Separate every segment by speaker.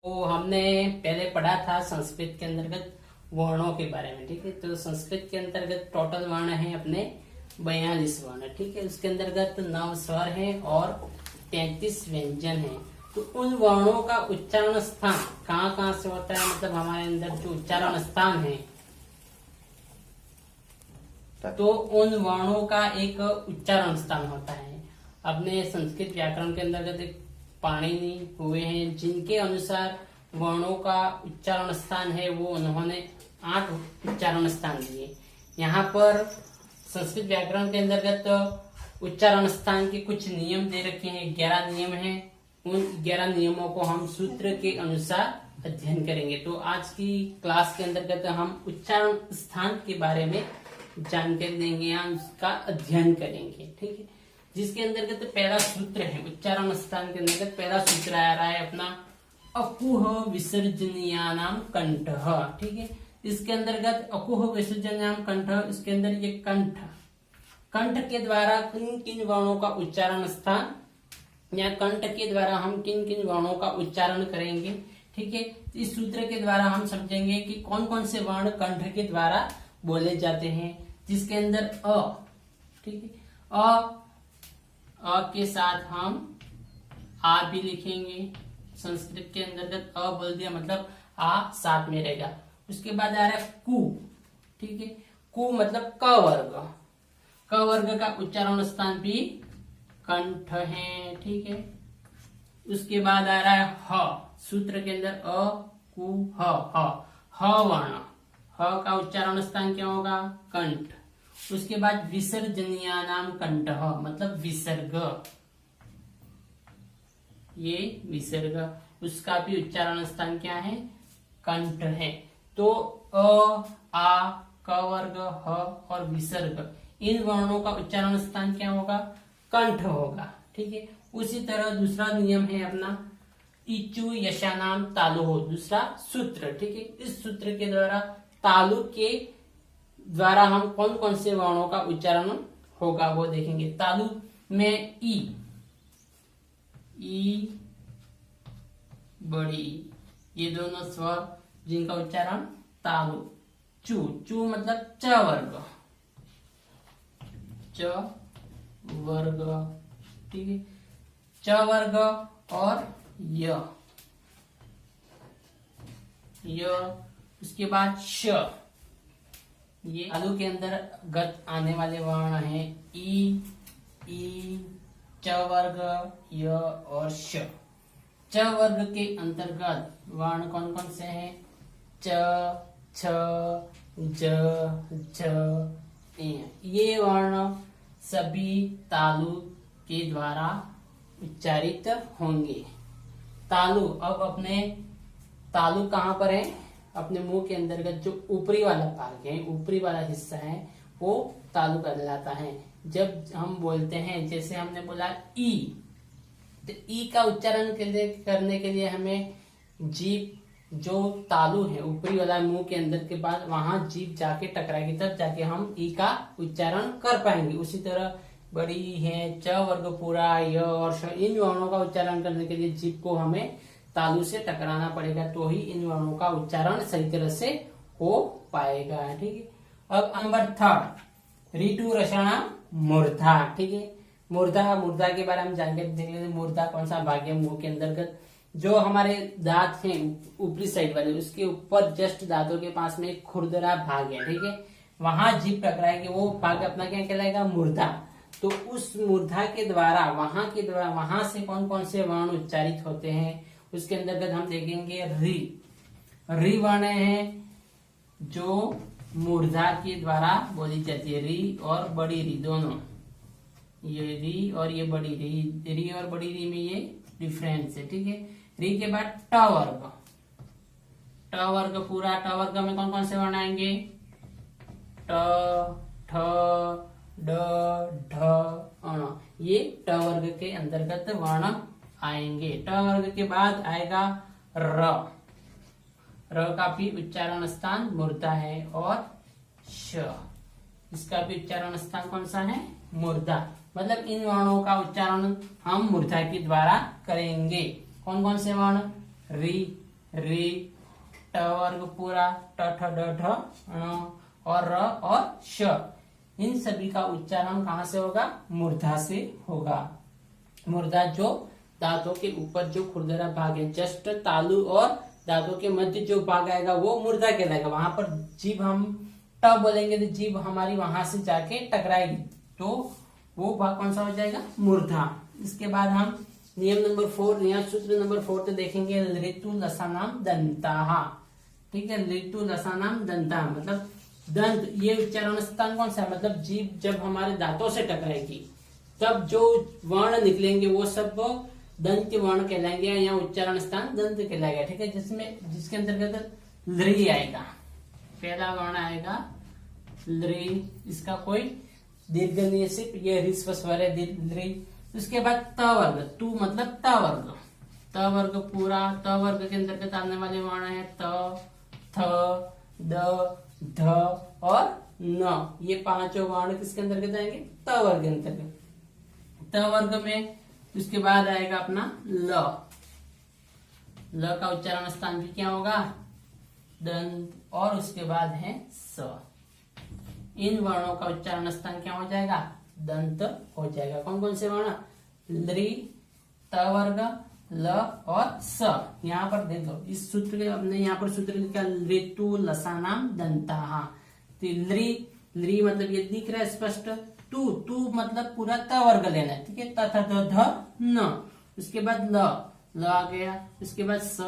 Speaker 1: तो हमने पहले पढ़ा था संस्कृत के अंतर्गत वर्णों के बारे में। ठीक है, तो संस्कृत के अंतर्गत टोटल वर्ण है अपने 42 वर्ण। ठीक है, उसके अंतर्गत 9 स्वर हैं और 33 व्यंजन हैं। तो उन वर्णों का उच्चारण स्थान कहाँ कहाँ से होता है, मतलब हमारे अंदर जो उच्चारण स्थान है, तो उन वर्णों का एक उच्चारण स्थान होता है। अपने संस्कृत व्याकरण के अंतर्गत एक पाणिनि हुए हैं, जिनके अनुसार वर्णों का उच्चारण स्थान है वो उन्होंने 8 उच्चारण स्थान दिए। यहाँ पर संस्कृत व्याकरण के अंतर्गत उच्चारण स्थान के कुछ नियम दे रखे हैं, 11 नियम हैं। उन 11 नियमों को हम सूत्र के अनुसार अध्ययन करेंगे। तो आज की क्लास के अंतर्गत हम उच्चारण स्थान के बारे में जानकारी देंगे या उसका अध्ययन करेंगे। ठीक है, जिसके अंतर्गत पहला सूत्र है उच्चारण स्थान के अंतर्गत पहला सूत्र आ रहा है अपना अकुह विसर्जनीयानाम कंठः। ठीक है, इसके अंतर्गत अकुह विसर्जनीयानाम कंठः, इसके अंदर ये कंठ के द्वारा किन किन वर्णों का उच्चारण स्थान या कंठ के द्वारा हम किन किन वर्णों का उच्चारण करेंगे। ठीक है, इस सूत्र के द्वारा हम समझेंगे कि कौन कौन से वर्ण कंठ के द्वारा बोले जाते हैं, जिसके अंदर अ, ठीक है, अ के साथ हम आ भी लिखेंगे। संस्कृत के अंतर्गत अ बोल दिया मतलब आ साथ में रहेगा। उसके बाद आ रहा है कु। ठीक है, कु मतलब क वर्ग। क वर्ग का उच्चारण स्थान भी कंठ है। ठीक है, उसके बाद आ रहा है ह। सूत्र के अंदर अ कु ह वर्ण, ह का उच्चारण स्थान क्या होगा, कंठ। उसके बाद विसर्जनीयानाम कंठः मतलब विसर्ग, ये विसर्ग, उसका भी उच्चारण स्थान क्या है, कंठ है। तो अ आ क वर्ग ह और विसर्ग, इन वर्णों का उच्चारण स्थान क्या होगा, कंठ होगा। ठीक है, उसी तरह दूसरा नियम है अपना इचु यशानाम तालु, दूसरा सूत्र। ठीक है, इस सूत्र के द्वारा तालु के द्वारा हम कौन कौन से वर्णों का उच्चारण होगा वो देखेंगे। तालु में ई बड़ी, ये दोनों स्वर जिनका उच्चारण तालु। चू मतलब च वर्ग, ठीक है, च वर्ग और य, उसके बाद श, ये तालु के अंदर गत आने वाले वर्ण हैं ई, च वर्ग, य और श। च वर्ग के अंतर्गत वर्ण कौन कौन से हैं, च, छ, ज, झ, ये वर्ण सभी तालु के द्वारा उच्चारित होंगे। तालु, अब अपने तालु कहाँ पर है, अपने मुंह के अंतर्गत जो ऊपरी वाला भाग है, ऊपरी वाला हिस्सा है, वो तालु कहलाता है। जब हम बोलते हैं, जैसे हमने बोला ई, तो ई का उच्चारण करने के लिए हमें जीभ जो तालु है ऊपरी वाला मुंह के अंदर के बाद वहां जीभ जाके टकराएगी, तब जाके हम ई का उच्चारण कर पाएंगे। उसी तरह बड़ी है, च वर्ग पूरा, य और श, इन वर्णों का उच्चारण करने के लिए जीभ को हमें तालु से टकराना पड़ेगा, तो ही इन वर्णों का उच्चारण सही तरह से हो पाएगा। ठीक है, अब नंबर 3 ऋतु रसायन मूर्धा। ठीक है, मूर्धा के बारे में जानकारी देख लेते हैं। मूर्धा कौन सा भाग है मुंह के अंतर्गत, जो हमारे दांत हैं ऊपरी साइड वाले, उसके ऊपर जस्ट दांतों के पास में एक खुरदरा भाग है। ठीक है, वहां जीभ टकराएगी, वो भाग अपना क्या कहलाएगा, मूर्धा। तो उस मूर्धा के द्वारा वहां से कौन कौन से वर्ण उच्चारित होते हैं, उसके अंतर्गत हम देखेंगे री वर्ण है जो मूर्धा के द्वारा बोली जाती है। री और बड़ी री दोनों, ये री और ये बड़ी री और बड़ी री में ये डिफरेंस है। ठीक है, री के बाद ट वर्ग पूरा, ट वर्ग में कौन कौन से वर्ण आएंगे, ट, ठ, ड, ढ, अण, ये ट वर्ग के अंतर्गत वर्ण आएंगे। ट वर्ग के बाद आएगा र का भी उच्चारण स्थान मूर्धा है, और श, इसका भी उच्चारण स्थान कौन सा है, मूर्धा। मतलब इन वर्णों का उच्चारण हम मूर्धा के द्वारा करेंगे। कौन कौन से वर्ण, री, रे, ट वर्ग पूरा, ट ठ ड ढ और र और श, इन सभी का उच्चारण कहाँ से होगा? मूर्धा से होगा। मूर्धा जो दांतों के ऊपर जो खुरदरा भाग है, जस्ट तालु और दांतों के मध्य जो भाग आएगा वो मूर्धा कहलाएगा। वहां पर जीभ हम ट बोलेंगे तो जीभ हमारी वहां से जाके टकराएगी, तो वो भाग कौन सा हो जाएगा? मूर्धा। इसके बाद हम नियम नंबर 4 या सूत्र नंबर 4 तो देखेंगे ऋतु लसानाम दंताः। ठीक है, ऋतु लसानाम दंताः मतलब दंत, ये उच्चारण स्थान कौन सा है? मतलब जीभ जब हमारे दांतों से टकराएगी तब जो वर्ण निकलेंगे वो सब दंत वर्ण कहलाएंगे या उच्चारण स्थान दंत कहलाएगा। ठीक है, जिसके अंतर्गत लृ आएगा, पहला वर्ण आएगा लृ, इसका कोई दीर्घ नहीं है, सिर्फ ये ह्रस्व स्वर है लृ। उसके बाद त वर्ग, तू मतलब त वर्ग, त वर्ग पूरा, त वर्ग के अंतर्गत आने वाले वर्ण है त, थ, द, ध और न, ये पांचों वर्ण किसके अंतर्गत आएंगे? त वर्ग के अंतर्गत। त वर्ग में उसके बाद आएगा अपना ल, ल का उच्चारण स्थान भी क्या होगा? दंत, और उसके बाद है स। इन वर्णों का उच्चारण स्थान क्या हो जाएगा? दंत हो जाएगा। कौन कौन से वर्ण? लृ, त वर्ग, ल और स। यहाँ पर देखो इस सूत्र के हमने यहाँ पर सूत्र लिखा ऋतु लसानाम दंताः। तो लृ मतलब ये दिख रहा है स्पष्ट, तू मतलब पूरा त वर्ग लेना है। ठीक है, त थ द ध न, उसके बाद ल आ गया, उसके बाद स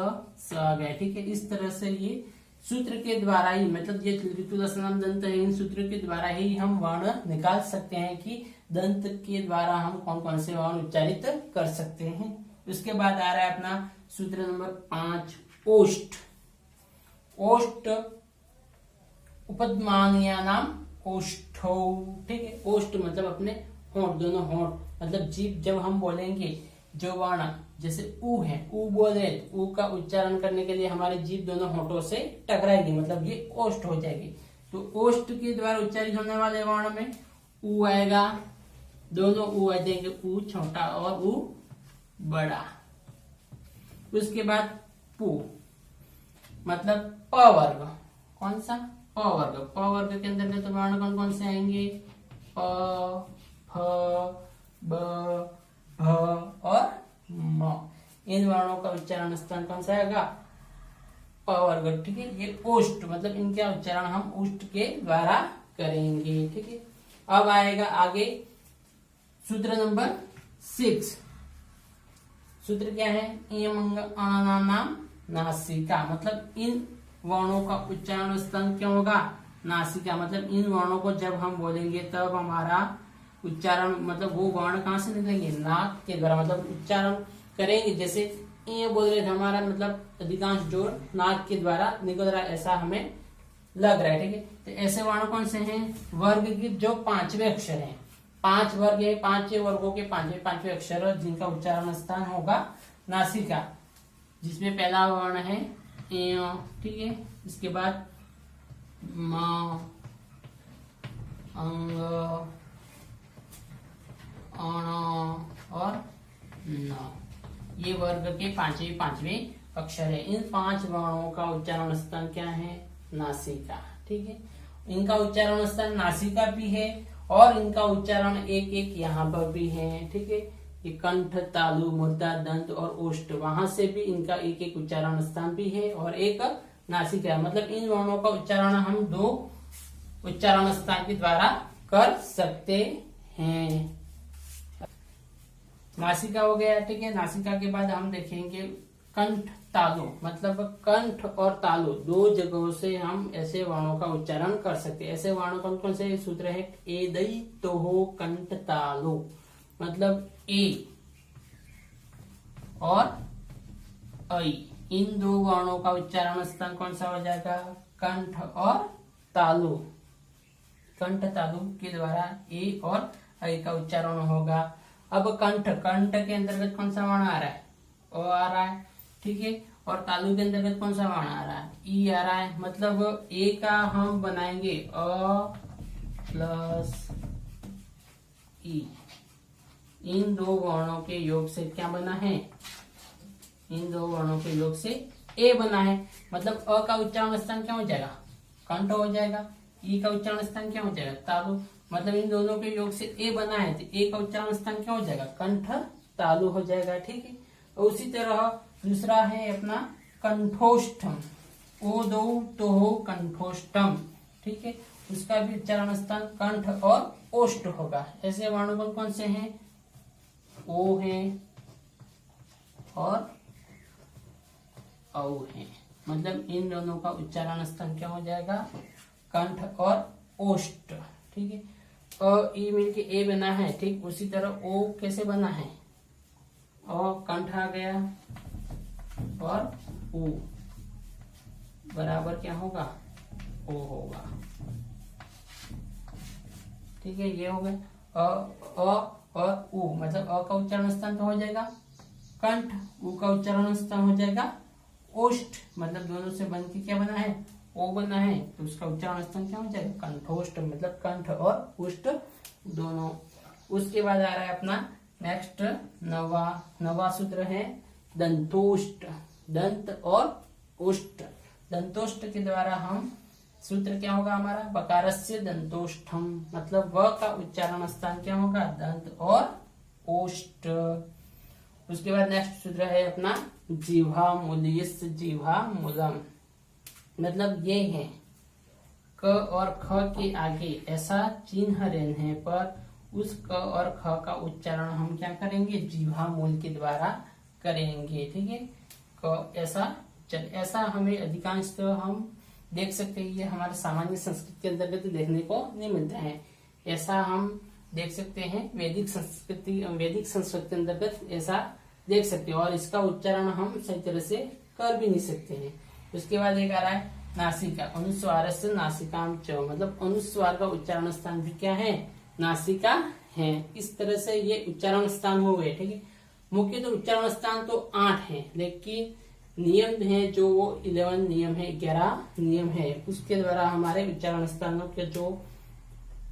Speaker 1: आ गया। ठीक है, इस तरह से ये सूत्र के द्वारा ही, मतलब ये ऋतु लसानाम दंत है, इन सूत्र के द्वारा ही हम वर्ण निकाल सकते हैं कि दंत के द्वारा हम कौन कौन से वर्ण उच्चारित कर सकते हैं। उसके बाद आ रहा है अपना सूत्र नंबर 5 ओष्ठ। ओष्ठ उपद्मानीय नाम ओष्ठौ। ठीक है, ओष्ठ मतलब अपने होंठ, दोनों होंठ, मतलब जीभ जब हम बोलेंगे जो वर्ण जैसे ऊ है, ऊ बोले, ऊ का उच्चारण करने के लिए हमारी जीभ दोनों होंठों से टकराएगी, मतलब ये ओष्ठ हो जाएगी। तो ओष्ठ के द्वारा उच्चारित होने वाले वर्ण में ऊ आएगा, दोनों ऊ आ जाएंगे, ऊ छोटा और ऊ बड़ा। उसके बाद पू मतलब प वर्ग, कौन सा? प वर्ग। प वर्ग के अंतर्गत वर्ण कौन कौन से आएंगे? प, फ, ब, भ और म। इन वर्णों का उच्चारण स्थान कौन सा आएगा? प वर्ग। ठीक है, ये ओष्ठ मतलब इनका उच्चारण हम ओष्ठ के द्वारा करेंगे। ठीक है, अब आएगा आगे सूत्र नंबर 6। सूत्र क्या है? इयमंग नाम नासिका, मतलब इन वर्णों का उच्चारण स्थान क्या होगा? नासिका। मतलब इन वर्णों को जब हम बोलेंगे तब हमारा उच्चारण, मतलब वो वर्ण कहाँ से निकलेंगे? नाक के द्वारा, मतलब उच्चारण करेंगे। जैसे ये बोल रहे थे, हमारा मतलब अधिकांश जोड़ नाक के द्वारा निकल रहा है, ऐसा हमें लग रहा है। ठीक है, तो ऐसे वर्ण कौन से हैं? वर्ग के जो 5वें अक्षर हैं, 5 वर्ग है, 5 वर्गों के 5वें अक्षर जिनका उच्चारण स्थान होगा नासिका, जिसमें पहला वर्ण है ए। ठीक है, इसके बाद म, अंग, अण और न, ये वर्ग के 5वें अक्षर है। इन 5 वर्णों का उच्चारण स्थान क्या है? नासिका। ठीक है, इनका उच्चारण स्थान नासिका भी है और इनका उच्चारण एक एक यहाँ पर भी है। ठीक है, ये कंठ, तालु, मूर्धा, दंत और ओष्ठ, वहां से भी इनका एक एक उच्चारण स्थान भी है और एक नासिका। मतलब इन वर्णों का उच्चारण हम 2 उच्चारण स्थान के द्वारा कर सकते हैं। नासिका हो गया। ठीक है, नासिका के बाद हम देखेंगे कंठ, तालु, मतलब कंठ और तालु 2 जगहों से हम ऐसे वर्णों का उच्चारण कर सकते हैं। ऐसे वर्ण कौन कौन से? सूत्र है ए दई तो हो कंठ तालु, मतलब ए और ऐ, इन 2 वर्णों का उच्चारण स्थान कौन सा हो जाएगा? कंठ और तालु। कंठ तालु के द्वारा ए और ऐ का उच्चारण होगा। अब कंठ, कंठ के अंतर्गत कौन सा वर्ण आ रहा है? ओ आ रहा है। ठीक है, और तालु के अंतर्गत कौन सा वर्ण आ रहा है? ई आ रहा है। मतलब ए का हम बनाएंगे अ प्लस ई। इन 2 वर्णों के योग से क्या बना है? इन 2 वर्णों के योग से ए बना है, मतलब अ का उच्चारण स्थान क्या हो जाएगा, कंठ हो जाएगा। ई का उच्चारण स्थान क्या हो जाएगा, तालु। मतलब इन दोनों के योग से ए बना है, तो ए का उच्चारण स्थान क्या हो जाएगा, कंठ तालु हो जाएगा। ठीक है। और उसी तरह दूसरा है अपना कंठोष्ठम, ओ दो तो हो कंठोष्ठम। ठीक है। उसका भी उच्चारण स्थान कंठ और ओष्ठ होगा। ऐसे वर्णों कौन कौन से हैं, ओ है और औ है। मतलब इन दोनों का उच्चारण स्थान क्या हो जाएगा, कंठ और ओष्ठ। ठीक है। अ ई मिलके ए बना है, ठीक उसी तरह ओ कैसे बना है, अ कंठ आ गया और ऊ बराबर क्या होगा, ओ होगा। ठीक है। ये हो गए अ और ऊ, मतलब अ का उच्चारण स्थान तो हो जाएगा कंठ, ऊ का उच्चारण स्थान हो जाएगा ओष्ठ। मतलब दोनों से बन के क्या बना है, ओ बना है, तो उसका उच्चारण स्थान क्या हो जाएगा, कंठोष्ठ। मतलब कंठ और ओष्ठ दोनों। उसके बाद आ रहा है अपना नेक्स्ट नवा सूत्र है दंतोष्ठ, दंत और ओष्ठ। दंतोष्ठ के द्वारा हम सूत्र क्या होगा हमारा, बकारस्य दंतोष्ठम। मतलब व का उच्चारण स्थान क्या होगा, दंत और ओष्ठ। उसके बाद नेक्स्ट सूत्र है अपना जिह्वा मूल्यस जिह्वा मूलम। मतलब ये है क और ख के आगे ऐसा चिन्ह रहने पर उस क और ख का उच्चारण हम क्या करेंगे, जिह्वा मूल के द्वारा करेंगे। ठीक है। क ऐसा हमें अधिकांश तो हम देख सकते हैं, ये हमारे सामान्य संस्कृत के अंतर्गत देखने को नहीं मिलता है। ऐसा हम देख सकते हैं वैदिक संस्कृत के अंतर्गत ऐसा देख सकते हैं, और इसका उच्चारण हम सही तरह से कर भी नहीं सकते हैं। उसके बाद एक आ रहा है नासिका, अनुस्वार से नासिकाम च। मतलब अनुस्वार का उच्चारण स्थान भी क्या है, नासिका है। इस तरह से ये उच्चारण स्थान हो गए। ठीक है। मुख्य तो उच्चारण स्थान तो 8 है, लेकिन नियम है जो वो 11 नियम है, 11 नियम है। उसके द्वारा हमारे उच्चारण स्थानों के जो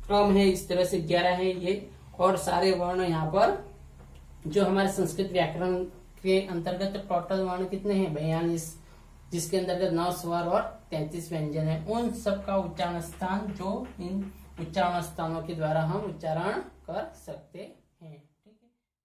Speaker 1: क्रम है इस तरह से 11 है ये। और सारे वर्ण यहाँ पर जो हमारे संस्कृत व्याकरण के अंतर्गत टोटल वर्ण कितने हैं, 42, जिसके अंतर्गत 9 स्वर और 33 व्यंजन है। उन सब का उच्चारण स्थान जो इन उच्चारण स्थानों के द्वारा हम उच्चारण कर सकते